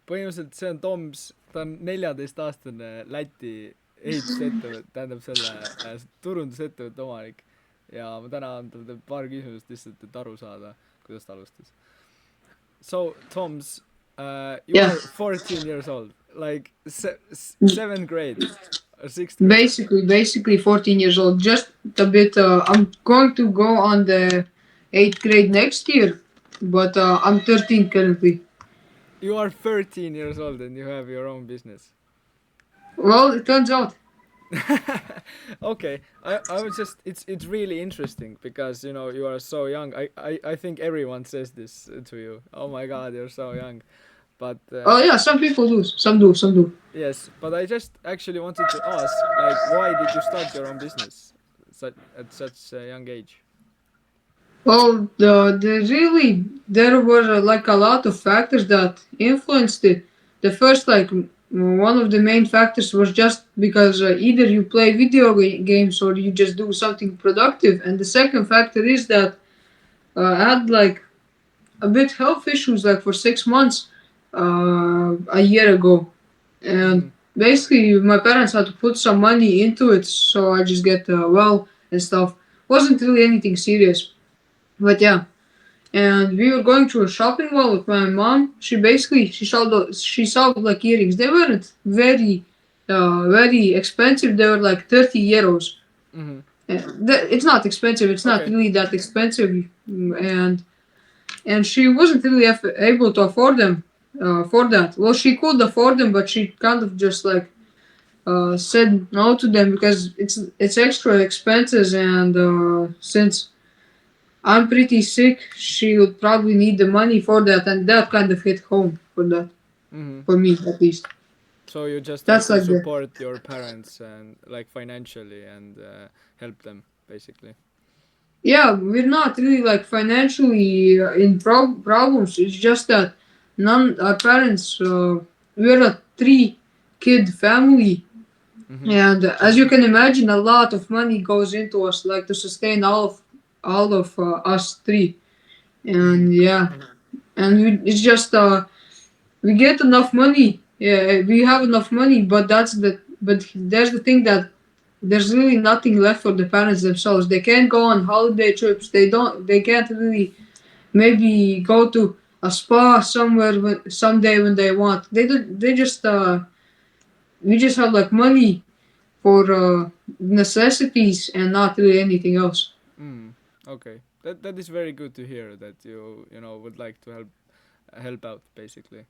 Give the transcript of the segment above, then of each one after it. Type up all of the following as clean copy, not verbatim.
põhimõtteliselt see on Toms, ta on 14-aastane Läti ehitusettevõtte, tähendab selle turundusettevõtte omanik. Ja ma täna on tal paar küsimust lihtsalt, et aru saada, kuidas ta alustas. So, Toms, you Yeah. are 14 years old, like 7th grade or 6th grade. Basically 14 years old. Just a bit. I'm going to go on the 8th grade next year, but I'm 13 currently. You are 13 years old and you have your own business. Well, it turns out. Okay, I was just it's really interesting because you are so young. I think everyone says this to you. Oh my God, you're so young. But Oh yeah, some people do. Some do. yes, but I just actually wanted to ask, like, why did you start your own business at such a young age? Well, there were like a lot of factors that influenced it. The first, one of the main factors was just because either you play video games or you just do something productive, and the second factor is that I had like a bit health issues like for 6 months a year ago, and basically my parents had to put some money into it, so I just get well and stuff. Wasn't really anything serious, but yeah. And we were going to a shopping mall with my mom. She sold like earrings. They weren't very expensive. They were like 30 euros. Mm-hmm. It's not expensive. It's not Okay. really that expensive, and she wasn't really able to afford them for that. Well, she could afford them, but she kind of just like said no to them because it's extra expenses, and since I'm pretty sick, she would probably need the money for that, and that kind of hit home for that, Mm-hmm. for me at least. So you just have That's to like the support your parents and like financially and help them basically. yeah. We're not really like financially in problems. It's just that none our parents. We're a 3-kid family, Mm-hmm. and as you can imagine, a lot of money goes into us, like to sustain all of us three. Mm-hmm. And yeah, and it's just we get enough money. Yeah, we have enough money, but there's the thing that there's really nothing left for the parents themselves. They can't go on holiday trips. They can't really maybe go to a spa somewhere someday when they want. They just we just have like money for necessities and not really anything else. Okay, that is very good to hear that you would like to help out basically.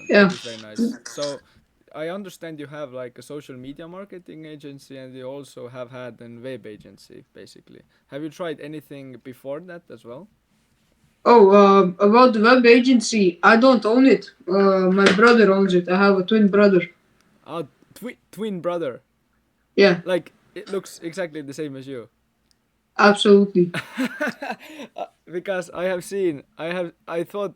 Yeah. That is very nice. So I understand you have like a social media marketing agency and you also have had an web agency basically. Have you tried anything before that as well? Oh, about the web agency, I don't own it. My brother owns it. I have a twin brother. Ah, twin brother. Yeah, Like it looks exactly the same as you. absolutely. Because I thought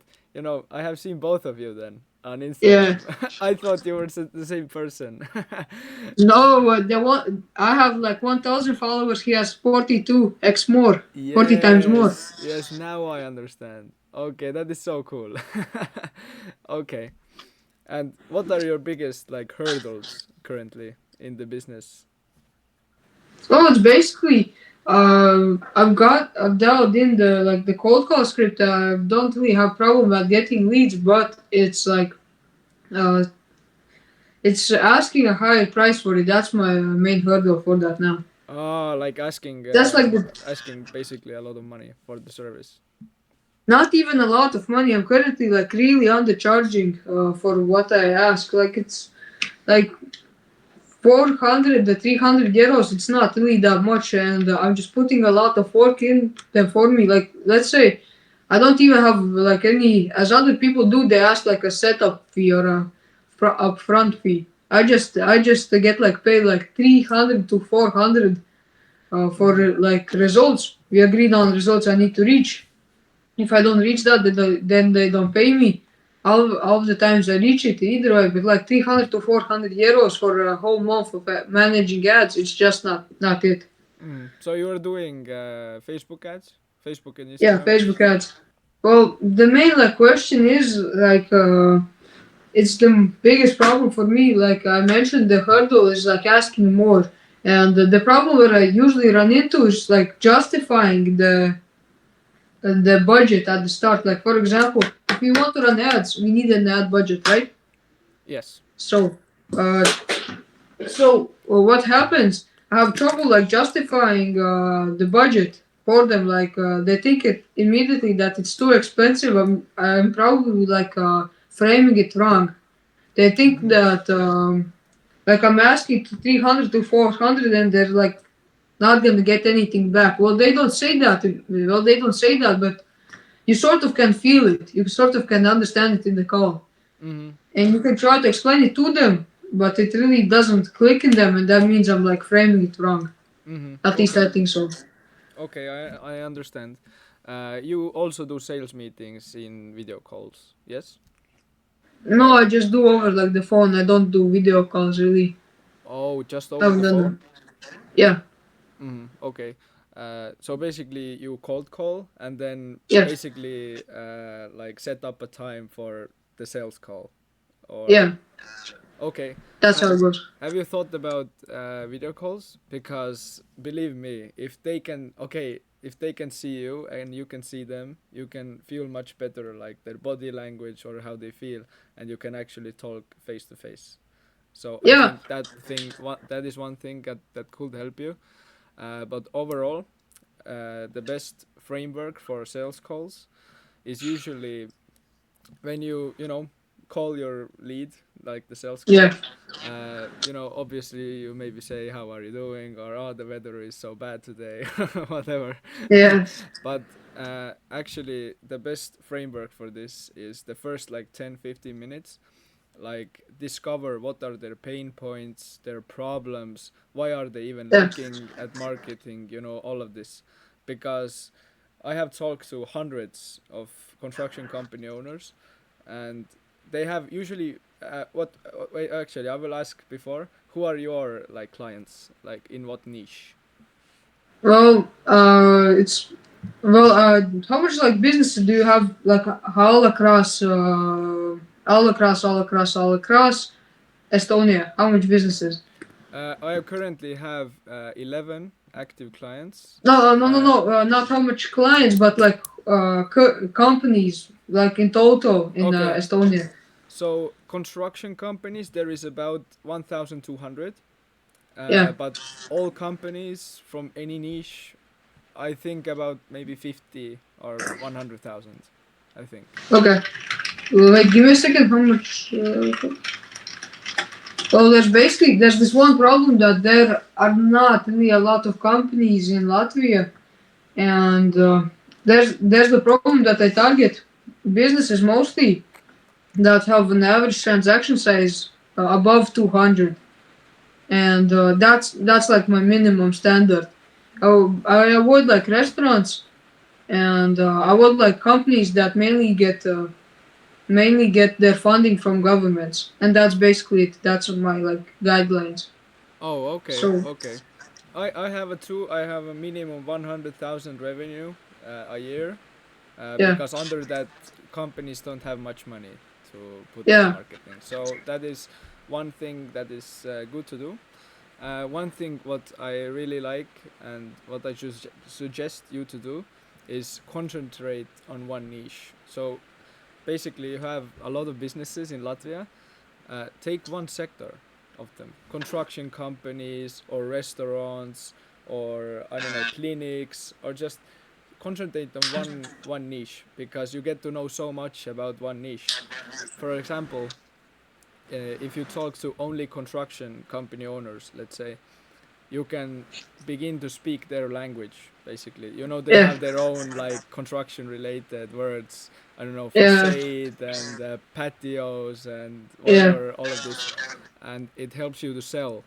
I have seen both of you then on Yeah. Instagram. I thought you were the same person. No, the one I have like 1,000 followers. He has 42 x more, 40 times more. Yes, now I understand. Okay, that is so cool. Okay, and what are your biggest like hurdles currently in the business? So it's basically I've dialed in the cold call script. I don't really have problem at getting leads, but uh, it's asking a higher price for it. That's my main hurdle for that now. Ah, like asking That's like the asking basically a lot of money for the service. not even a lot of money. I'm currently like really undercharging for what I ask. Like it's like 400 to 300 euros. It's not really that much, and I'm just putting a lot of work in them for me. Like let's say I don't even have like any as other people do. They ask like a setup fee or a upfront fee. I just get like paid like 300 to 400 for like results. We agreed on results I need to reach. If I don't reach that, then they don't pay me. All the times I reach it either way, but like 300 to 400 euros for a whole month of managing ads, it's just not it. So you are doing Facebook ads, Facebook and Yeah, Instagram ads. Facebook ads. Well, the main like question is like it's the biggest problem for me. Like I mentioned, the hurdle is like asking more, and the problem that I usually run into is like justifying the budget at the start. Like for example, if we want to run ads, we need an ad budget, right? Yes. So, uh, what happens? I have trouble like justifying the budget for them. Like they think it immediately that it's too expensive. I'm probably like framing it wrong. They think Mm-hmm. that like I'm asking to 300 to 400 and they're like not gonna get anything back. Well, they don't say that. But you sort of can feel it. You sort of can understand it in the call, Mm-hmm. and you can try to explain it to them, but it really doesn't click in them, and that means I'm like framing it wrong. Mm-hmm. At least Okay. I think so. Okay, I understand. You also do sales meetings in video calls, yes? No, Or I just do over like the phone. I don't do video calls really. oh, just over I've the done phone? them. Yeah, Mm-hmm. Okay. So basically, you cold call and then yeah, basically like set up a time for the sales call. Or yeah. okay, That's how have it goes. have you thought about video calls? Because believe me, if they can see you and you can see them, you can feel much better like their body language or how they feel, and you can actually talk face to face. So I Yeah, think that is one thing that could help you. But overall, the best framework for sales calls is usually when you call your lead, like the sales yeah, call. Obviously you maybe say how are you doing, or oh, the weather is so bad today, whatever. yeah, But actually the best framework for this is the first like 10-15 minutes, like discover what are their pain points, their problems, why are they even yeah, looking at marketing, all of this. Because I have talked to hundreds of construction company owners, and they have usually what wait, actually I will ask before, who are your like clients, like in what niche? Well, it's well. How much like businesses do you have like all across Estonia? How much businesses? I currently have 11 active clients. No, no, no, uh, no. Not how much clients, but like companies, like in total in okay, Estonia. so construction companies there is about 1200, Yeah. but all companies from any niche, I think about maybe 50 or 100,000, I think. Okay. Wait, give me a second. How much? Well, there's this one problem that there are not really a lot of companies in Latvia, and there's the problem that I target businesses mostly that have an average transaction size above 200, and that's like my minimum standard. I avoid like restaurants, and I avoid like companies that mainly get their funding from governments, and that's basically it. That's my like guidelines. Oh, okay, So okay. I have a two. I have a minimum 100,000 revenue a year, yeah, because under that companies don't have much money to put on yeah, marketing. So that is one thing that is good to do. One thing what I really like and what I just suggest you to do is concentrate on one niche. So basically, you have a lot of businesses in Latvia. Take one sector of them: construction companies or restaurants, or I don't know, clinics, or just concentrate on one niche, because you get to know so much about one niche. For example, if you talk to only construction company owners, let's say, you can begin to speak their language. Basically, they yeah, have their own like construction related words. I don't know, yeah, facade and patios and yeah, whatever, all of this, and it helps you to sell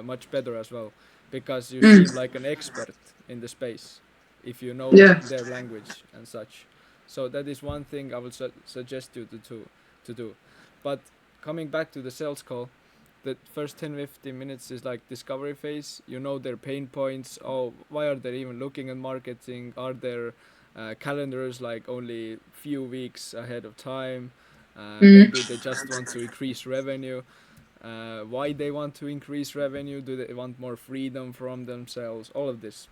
much better as well, because you mm, seem like an expert in the space if you know yeah, their language and such. So that is one thing I would suggest you to do. But coming back to the sales call, the first 10-15 minutes is like discovery phase. You know their pain points. Oh, why are they even looking at marketing? Are their calendars like only few weeks ahead of time? Maybe they just want to increase revenue. Why they want to increase revenue? Do they want more freedom from themselves? All of this.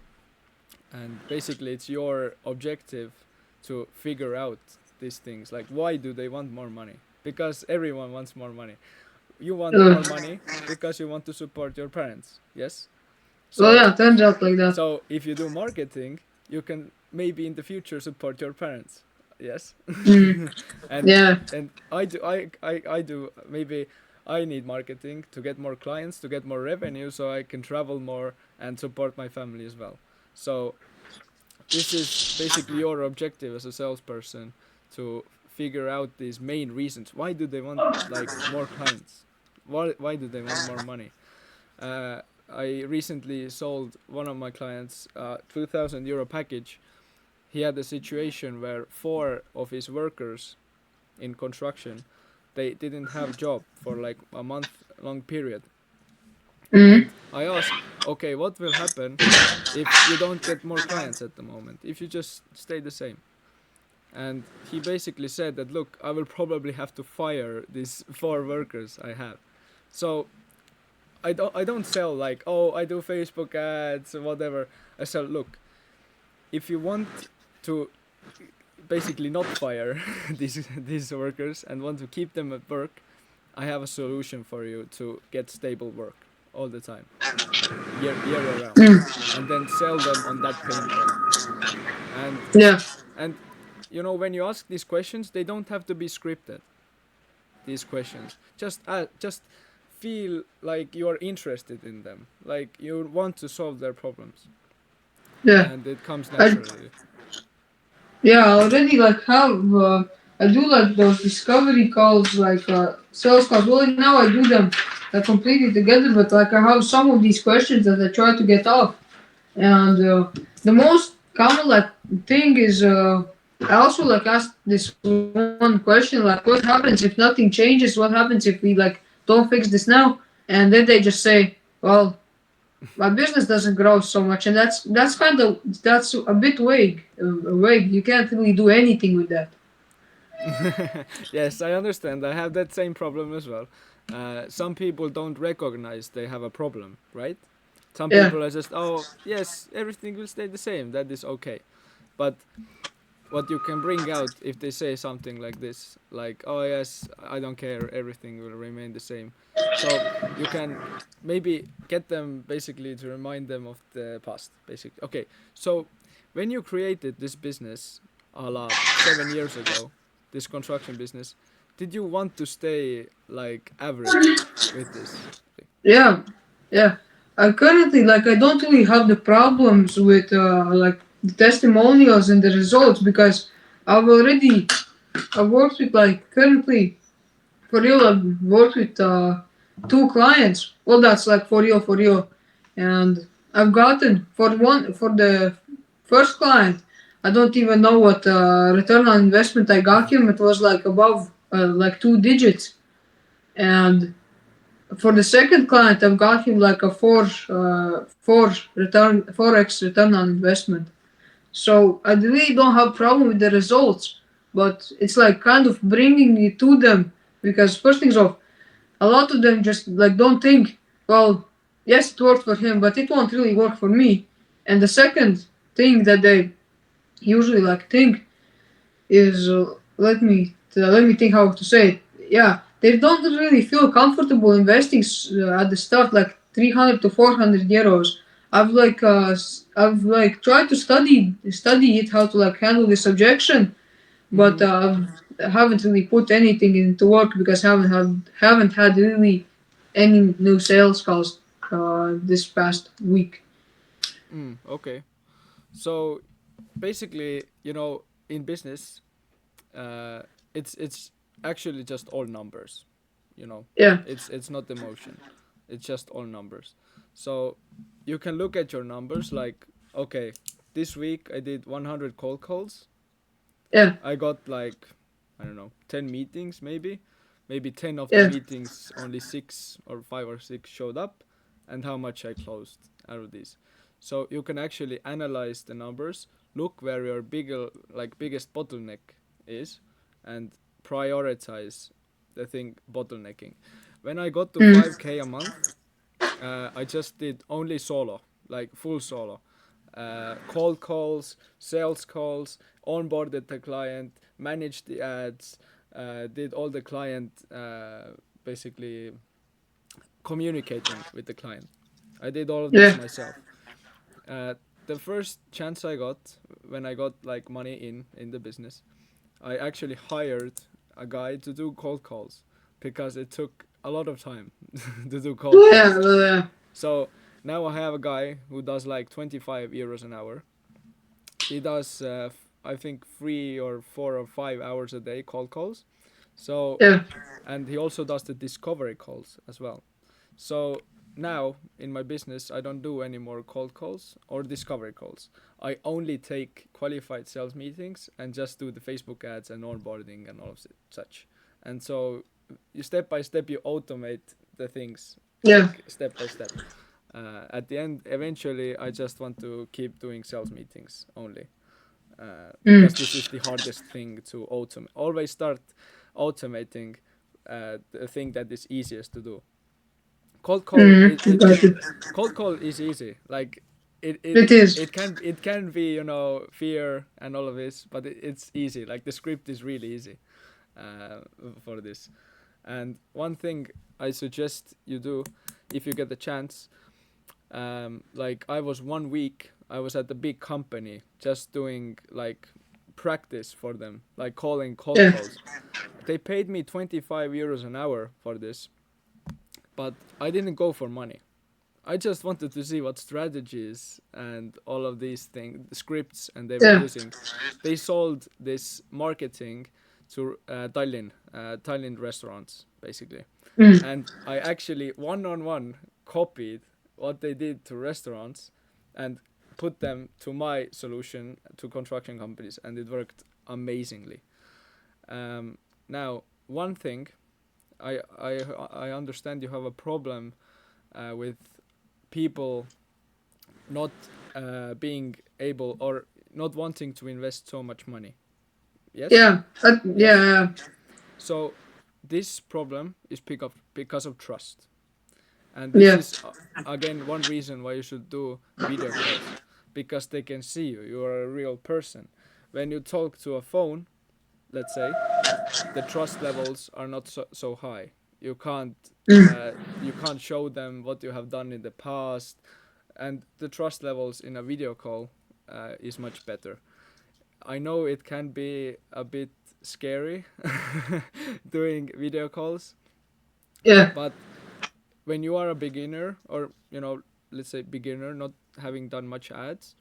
And basically it's your objective to figure out these things, like why do they want more money, because everyone wants more money. You want more money because you want to support your parents, yes? Well, So yeah, turns out like that. so if you do marketing, you can maybe in the future support your parents, yes? and Yeah. and I do maybe I need marketing to get more clients, to get more revenue, so I can travel more and support my family as well. So this is basically your objective as a salesperson, to figure out these main reasons. Why do they want like more clients? Why do they want more money? Uh, I recently sold one of my clients a 2,000 euro package. He had a situation where 4 of his workers in construction, they didn't have job for like a month long period. And I asked, okay, what will happen if you don't get more clients at the moment, if you just stay the same? And he basically said that, look, I will probably have to fire these 4 workers I have. So I don't sell like, oh, I do Facebook ads or whatever. I sell, look, if you want to basically not fire these workers and want to keep them at work, I have a solution for you to get stable work all the time, year around, and then sell them on that pain point. And Yeah. and when you ask these questions, they don't have to be scripted. These questions, just feel like you are interested in them, like you want to solve their problems, Yeah. and it comes I, naturally. yeah, I already like have I do like those discovery calls, like sales calls. Well, now I do them completely together, but like I have some of these questions that I try to get off. And the most common like thing is I also like ask this one question, like what happens if nothing changes? What happens if we like don't fix this now? And then they just say, well, my business doesn't grow so much, and that's a bit vague. Vague. You can't really do anything with that. Yes, I understand. I have that same problem as well. Some people don't recognize they have a problem, right? Some Yeah. people are just, oh, yes, everything will stay the same. That is okay. But what you can bring out if they say something like this, like, oh, yes, I don't care, everything will remain the same. So you can maybe get them basically to remind them of the past, basically. Okay, so when you created this business, a la 7 years ago, this construction business, did you want to stay like average with this? Yeah. Yeah. I currently like I don't really have the problems with like the testimonials and the results because I've already I worked with like currently for real. I've worked with 2 clients. Well, that's like for real, and I've gotten for the first client. I don't even know what return on investment I got him. It was like above like 2 digits, and for the second client, I've got him like a four x return on investment. So I really don't have problem with the results, but it's like kind of bringing it to them because first things off, a lot of them just like don't think, well, yes, it worked for him, but it won't really work for me. And the second thing that they usually like think is let me think how to say it. Yeah, they don't really feel comfortable investing at the start like 300 to 400 euros. I've like tried to study it how to like handle this objection, but Mm-hmm. I haven't really put anything into work because haven't had really any new sales calls this past week. Okay. So basically, in business, it's actually just all numbers. You know, Yeah, it's not emotion. It's just all numbers. So you can look at your numbers like, okay, this week I did 100 cold calls. yeah, I got like, I don't know, 10 meetings maybe. Maybe 10 of the yeah, meetings, only 6 or 5 or 6 showed up, and how much I closed out of these. So you can actually analyze the numbers, look where your biggest bottleneck is, and prioritize the thing bottlenecking. When I got to 5K a month, I just did only solo, like full solo. Cold calls, sales calls, onboarded the client, managed the ads, did all the client basically communicating with the client. I did all of this myself. The first chance I got when I got like money in the business, I actually hired a guy to do cold calls because it took a lot of time to do cold calls. So now I have a guy who does like 25 euros an hour. He does, I think, 3 or 4 or 5 hours a day cold calls. So, and he also does the discovery calls as well. So now in my business, I don't do any more cold calls or discovery calls. I only take qualified sales meetings and just do the Facebook ads and onboarding and all of such. And so you step by step, you automate the things like step by step. At the end, eventually, I just want to keep doing sales meetings only. Because this is the hardest thing to automate. Always start automating the thing that is easiest to do. Cold call, cold call is easy. Like it can be, you know, fear and all of this, but it's easy. Like the script is really easy for this. And one thing I suggest you do, if you get the chance, like I was 1 week, I was at a big company just doing like practice for them, like calling cold calls. They paid me 25 euros an hour for this, but I didn't go for money. I just wanted to see what strategies and all of these things, scripts, and they were using. They sold this marketing to Tallinn restaurants, basically. And I actually one-on-one copied what they did to restaurants and put them to my solution to construction companies, and it worked amazingly. Now, one thing, I understand you have a problem with people not being able or not wanting to invest so much money. Yes? Yeah. So this problem is because of trust. And this is, again, one reason why you should do video calls. Because they can see you. You are a real person. When you talk to a phone, let's say, the trust levels are not so high. You can't show them what you have done in the past, and the trust levels in a video call is much better. I know it can be a bit scary doing video calls, but when you are a beginner, or let's say beginner, not having done much ads,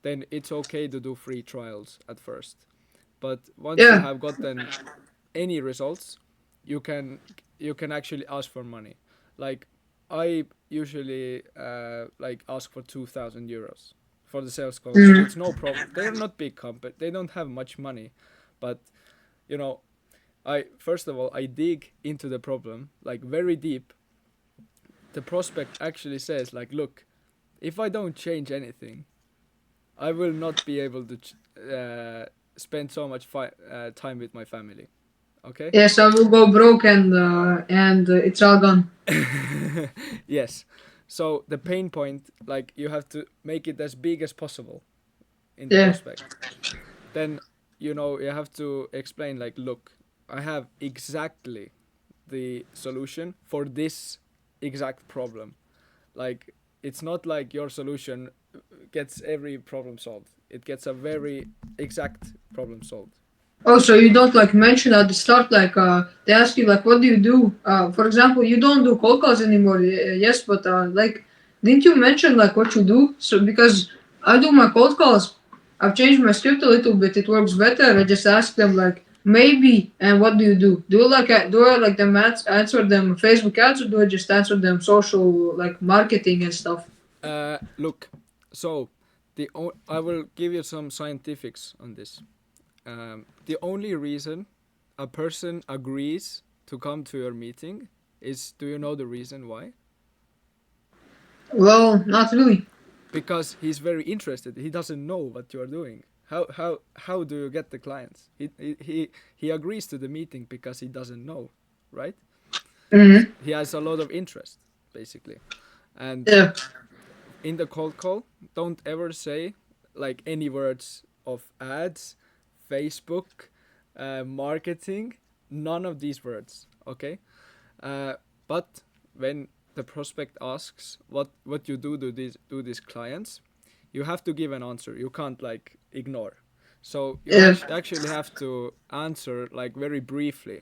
then it's okay to do free trials at first. But once you have gotten any results, you can actually ask for money. Like I usually like ask for 2,000 euros for the sales calls. It's no problem. They're not big company. They don't have much money, but first of all I dig into the problem like very deep. The prospect actually says like, look, if I don't change anything, I will not be able to spend so much time with my family. Okay? Yes, I will go broke and it's all gone. Yes. So the pain point, like you have to make it as big as possible in the prospect. Then you have to explain like, look, I have exactly the solution for this exact problem. Like it's not like your solution gets every problem solved. It gets a very exact problem solved. Oh, so you don't like mention at the start, like they ask you like, what do you do? For example, you don't do cold calls anymore. Yes, but like, didn't you mention like what you do? So because I do my cold calls, I've changed my script a little bit. It works better. I just ask them like maybe, and what do you do? Do I like them answer them Facebook ads, or do I just answer them social like marketing and stuff? Look, so I will give you some scientifics on this. The only reason a person agrees to come to your meeting is, do you know the reason why? Well, not really. Because he's very interested. He doesn't know what you are doing. How do you get the clients? He agrees to the meeting because he doesn't know, right? Mm-hmm. He has a lot of interest, basically. And Yeah. in the cold call, don't ever say like any words of ads, Facebook, marketing, none of these words, okay? But when the prospect asks what you do to these clients, you have to give an answer. You can't like ignore. So you Yeah. actually have to answer like very briefly.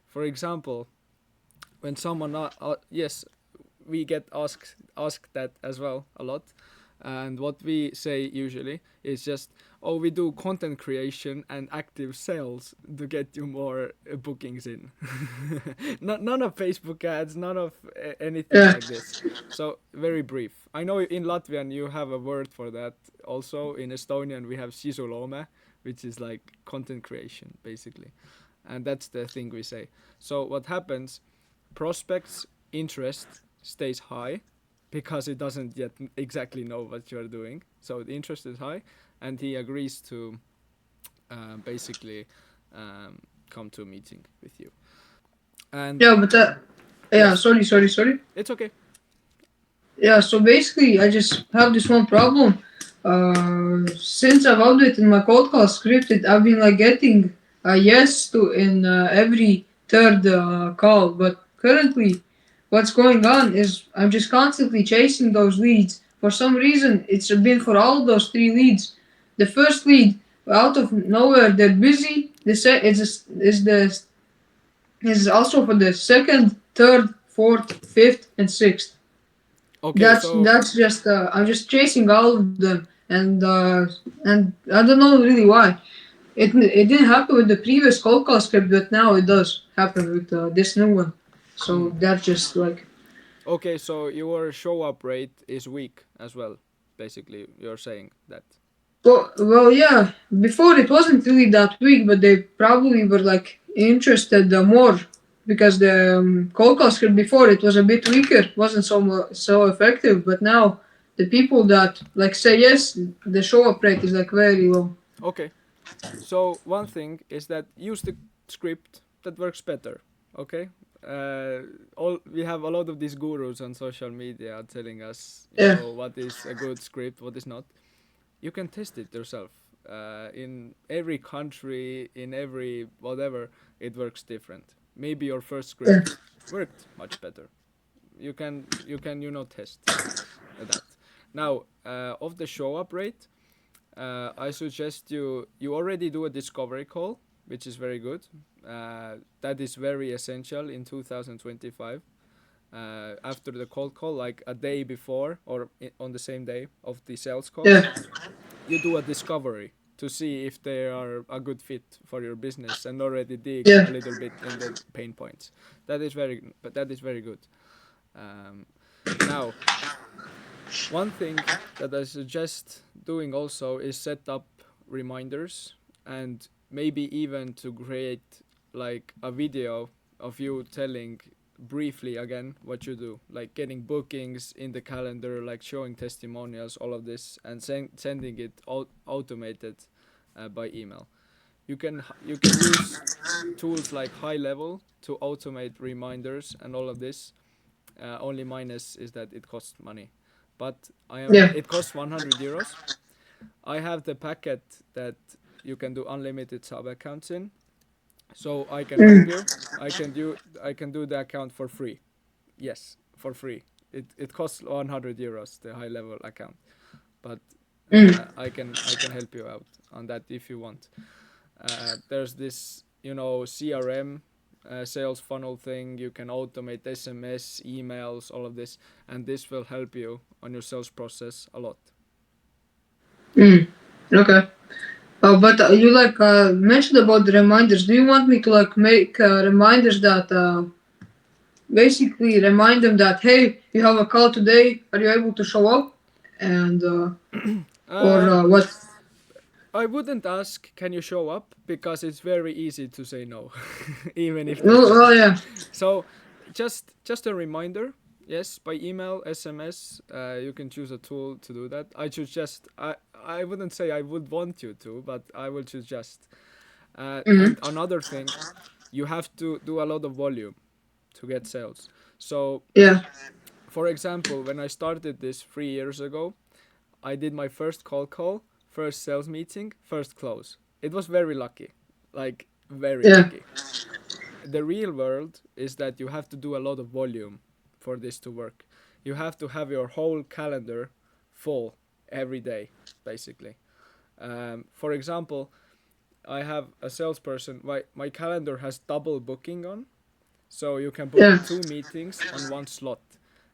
For example, when someone yes, we get asked that as well a lot, and what we say usually is just, oh, we do content creation and active sales to get you more bookings in. None of Facebook ads, none of anything Yeah. like this. So very brief. I know in Latvian you have a word for that. Also in Estonian we have sisuloome, which is like content creation basically, and that's the thing we say. So what happens, prospects interest stays high because it doesn't yet exactly know what you're doing. So the interest is high, and he agrees to basically come to a meeting with you. And Yeah, but yeah, yes, sorry. it's okay. Yeah, so basically, I just have this one problem. Since I've updated my cold call script, I've been like getting a yes to in every third call. But currently, what's going on is I'm just constantly chasing those leads. For some reason, it's been for all those three leads. The first lead, out of nowhere, they're busy. Is also for the second, third, fourth, fifth, and sixth. Okay, so That's just I'm just chasing all of them, and I don't know really why. It didn't happen with the previous cold call script, but now it does happen with this new one. So mm, that's just like okay, so your show up rate is weak as well. Basically, you're saying that. well yeah. Before it wasn't really that weak, but they probably were like interested more because the cold call script before it was a bit weaker, wasn't so effective. But now the people that like say yes, the show up rate is like very low. Okay, so one thing is that use the script that works better. Okay, all we have a lot of these gurus on social media telling us, Yeah. what is a good script, what is not. You can test it yourself. In every country, in every whatever, it works different. Maybe your first Yeah. script worked much better. You can test that. Now, of the show up rate, I suggest you already do a discovery call, which is very good. That is very essential in 2025. After the cold call, like a day before or on the same day of the sales call, Yeah. you do a discovery to see if they are a good fit for your business and already dig Yeah. a little bit in the pain points. That is very good. Um, Now, one thing that I suggest doing also is set up reminders, and maybe even to create like a video of you telling briefly again what you do, like getting bookings in the calendar, like showing testimonials, all of this, and sending it automated by email. You can use tools like High Level to automate reminders and all of this. Only minus is that it costs money, but Yeah. it costs 100 euros. I have the packet that you can do unlimited sub accounts in, so I can help Mm. you. I can do the account for free. Yes, for free. It costs 100 euros the high level account, but Mm. I can help you out on that if you want. There's this CRM, sales funnel thing. You can automate SMS, emails, all of this, and this will help you on your sales process a lot. Mm. Okay. But you like mentioned about the reminders. Do you want me to like make reminders that basically remind them that hey, you have a call today. Are you able to show up? And or uh, what? I wouldn't ask, can you show up? Because it's very easy to say no, even if they Oh, say. yeah. So, just a reminder. Yes, by email, SMS, you can choose a tool to do that. I wouldn't say I would want you to, but I will suggest. And Mm-hmm. another thing, you have to do a lot of volume to get sales. So, Yeah. for example, when I started this 3 years ago, I did my first cold call, first sales meeting, first close. It was very lucky, like very Yeah. lucky. The real world is that you have to do a lot of volume for this to work. You have to have your whole calendar full every day, basically. For example, I have a salesperson. My calendar has double booking on, so you can book Yeah. 2 meetings on one slot.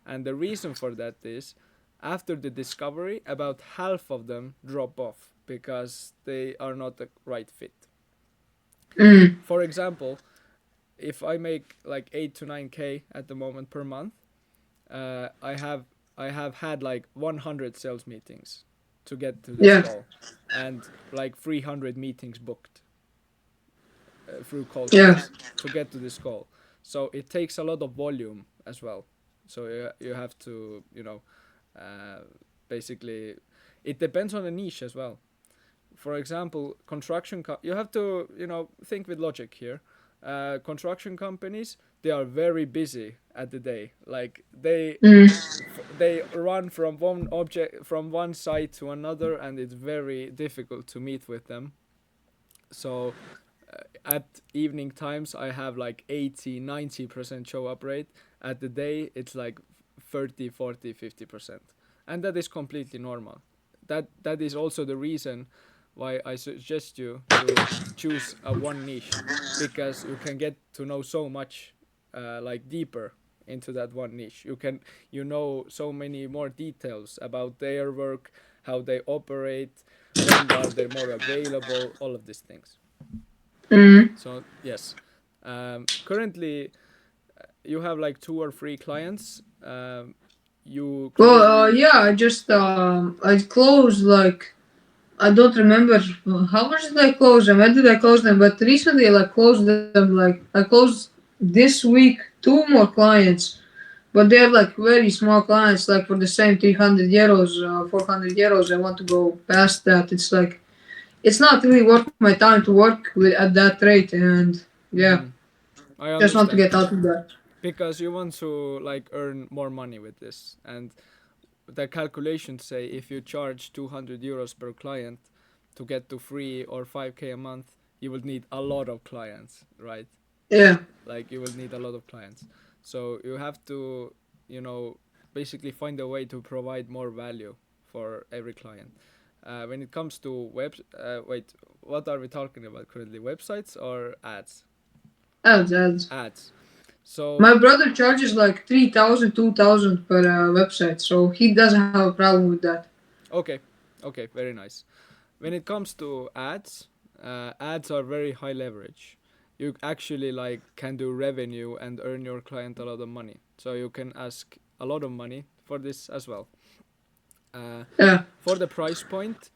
And the reason for that is after the discovery, about half of them drop off because they are not the right fit. Mm. For example, if I make like 8 to 9K at the moment per month, I have had like 100 sales meetings to get to this Yeah. goal, and like 300 meetings booked through cold Yeah. calls to get to this goal. So it takes a lot of volume as well. So you have to, uh, basically, it depends on the niche as well. For example, you have to, think with logic here. Construction companies, they are very busy at the day. Like Mm. they run from one site to another, and it's very difficult to meet with them. So at evening times I have like 80-90% show up rate. At the day it's like 30-40-50%, and that is completely normal. That is also the reason why I suggest you to choose a one niche, because you can get to know so much, like deeper into that one niche. You know so many more details about their work, how they operate, when are they more available, all of these things. Mm. So yes, currently you have like 2 or 3 clients. You close. Well, yeah, I closed like I don't remember how much did I close them, when did I close them, but recently I like closed them like I closed this week 2 more clients, but they're like very small clients, like for the same 300 euros, 400 euros. I want to go past that. It's like it's not really worth my time to work at that rate, and yeah, Mm-hmm. I just want to understand, get out of that. because you want to like earn more money with this, and the calculations say if you charge 200 euros per client to get to 3 or 5K a month, you will need a lot of clients, right? Yeah. Like you will need a lot of clients. So you have to, you know, basically find a way to provide more value for every client. When it comes to wait, what are we talking about currently? Websites or ads? Ads. Ads. So My brother charges like 3,000, 2,000 per website, so he doesn't have a problem with that. okay, okay, very nice. When it comes to ads are very high leverage. You actually like can do revenue and earn your client a lot of money. So you can ask a lot of money for this as well. Uh, Yeah. for the price point,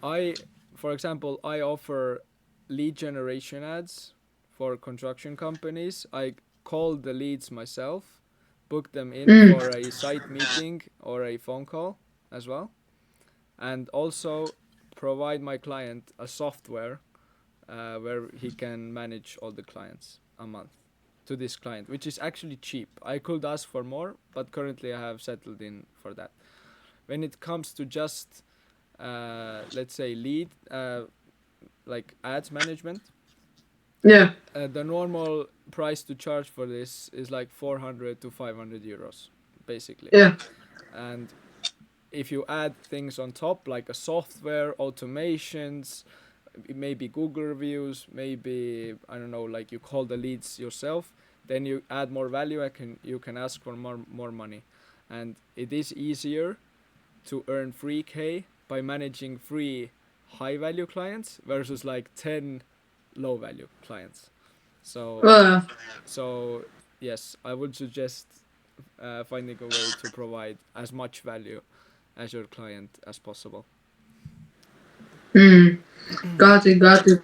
I, for example, I offer lead generation ads for construction companies. I call the leads myself, book them in Mm. for a site meeting or a phone call as well, and also provide my client a software where he can manage all the clients a month to this client, which is actually cheap. I could ask for more, but currently I have settled in for that. When it comes to just, let's say, lead, like ads management, Yeah. the normal price to charge for this is like 400 to 500 euros, basically. Yeah. And if you add things on top, like a software, automations, maybe Google reviews, maybe I don't know, like you call the leads yourself, then you add more value. You can ask for more money, and it is easier to earn 3K by managing 3 high value clients versus like 10 low value clients. So Well, so yes, I would suggest finding a way to provide as much value as your client as possible. mm. Got it. Got it.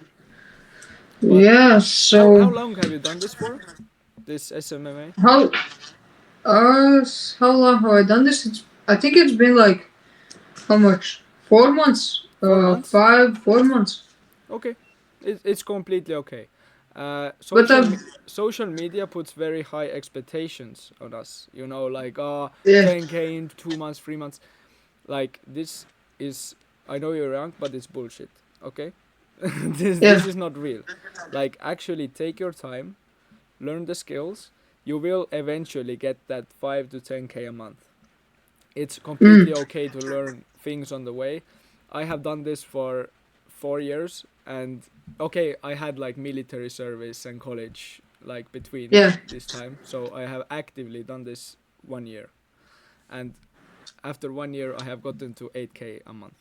But Yeah. how So long have you done this for? This SMMA? how How long have I done this? I think it's been like, how much? 4 months? 4 months? 4 months. Okay, it's completely okay. But Social media puts very high expectations on us. You know, like yeah, 10K in 2 months, 3 months. Like this is, I know you're young, but it's bullshit. Okay, this yeah. is not real. Like actually take your time, learn the skills. You will eventually get that 5 to 10K a month. It's completely Mm, okay to learn things on the way. I have done this for 4 years, and okay, I had like military service and college like between yeah. this time, so I have actively done this 1 year, and after 1 year I have gotten to 8K a month.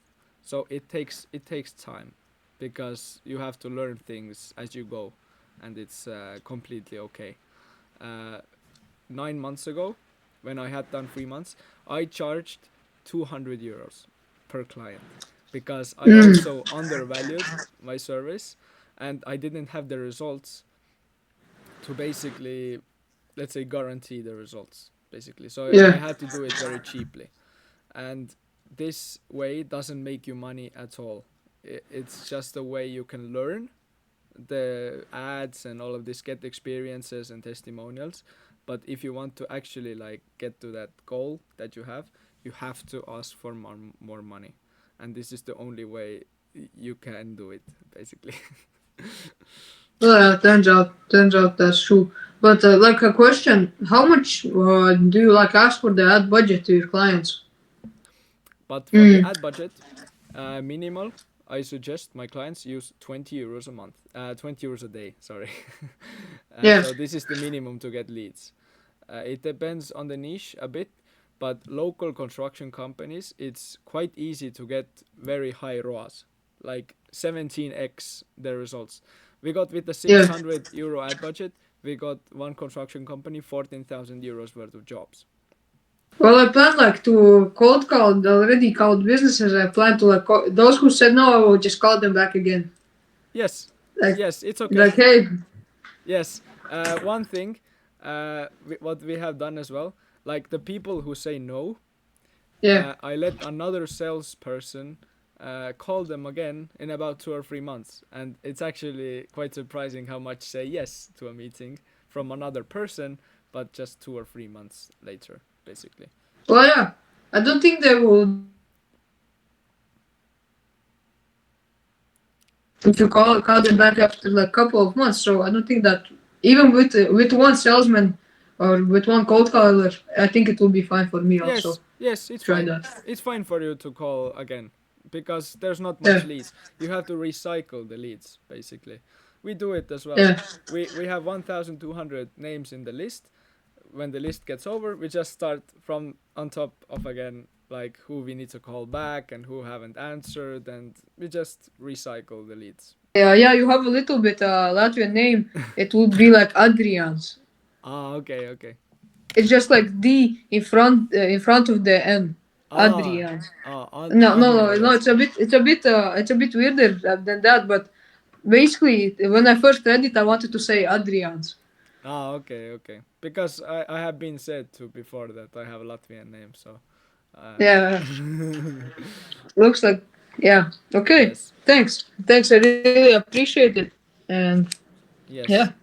So it takes time because you have to learn things as you go, and it's completely okay. Uh, 9 months ago, when I had done 3 months, I charged €200 per client because I Mm, also undervalued my service and I didn't have the results to basically, let's say, guarantee the results. Basically, so I yeah. had to do it very cheaply, and this way doesn't make you money at all. It's just a way you can learn the ads and all of this, get experiences and testimonials. But if you want to actually like get to that goal that you have to ask for more money, and this is the only way you can do it basically. Well, turns out that's true. But like a question, how much do you like ask for the ad budget to your clients? But for the Mm, ad budget, minimal, I suggest my clients use €20 a month, €20 a day, sorry. yeah, So this is the minimum to get leads. It depends on the niche a bit, but local construction companies, it's quite easy to get very high ROAS, like 17x the results. We got with the yeah. €600 ad budget, we got one construction company €14,000 worth of jobs. Well, I plan like to cold call the already called businesses. I plan to like those who said no, I will just call them back again. Yes, Like, yes, it's okay. like hey, Yes, one thing, what we have done as well, like the people who say no, yeah. I let another salesperson call them again in about 2 or 3 months, and it's actually quite surprising how much say yes to a meeting from another person, but just 2 or 3 months later, basically. Well, yeah. I don't think they will if you call them back after like couple of months. So I don't think that even with one salesman or with one cold caller, I think it will be fine for me also. Yes, yes, it's Try fine. that. It's fine for you to call again because there's not much Yeah, leads. You have to recycle the leads basically. We do it as well. yeah. We have 1,200 names in the list. When the list gets over, we just start from on top of again, like who we need to call back and who haven't answered, and we just recycle the leads. Yeah, you have a little bit Latvian name. It would be like Adrians. Ah, okay, okay. It's just like D in front of the N. Ah, Adrian. No. Andreas. It's a bit weirder than that. But basically, when I first read it, I wanted to say Adrians. Ah, okay, okay. Because I have been said to before that I have a Latvian name, so. Uh, Yeah, looks like yeah. Okay, yes, thanks. I really appreciate it. And yes. yeah,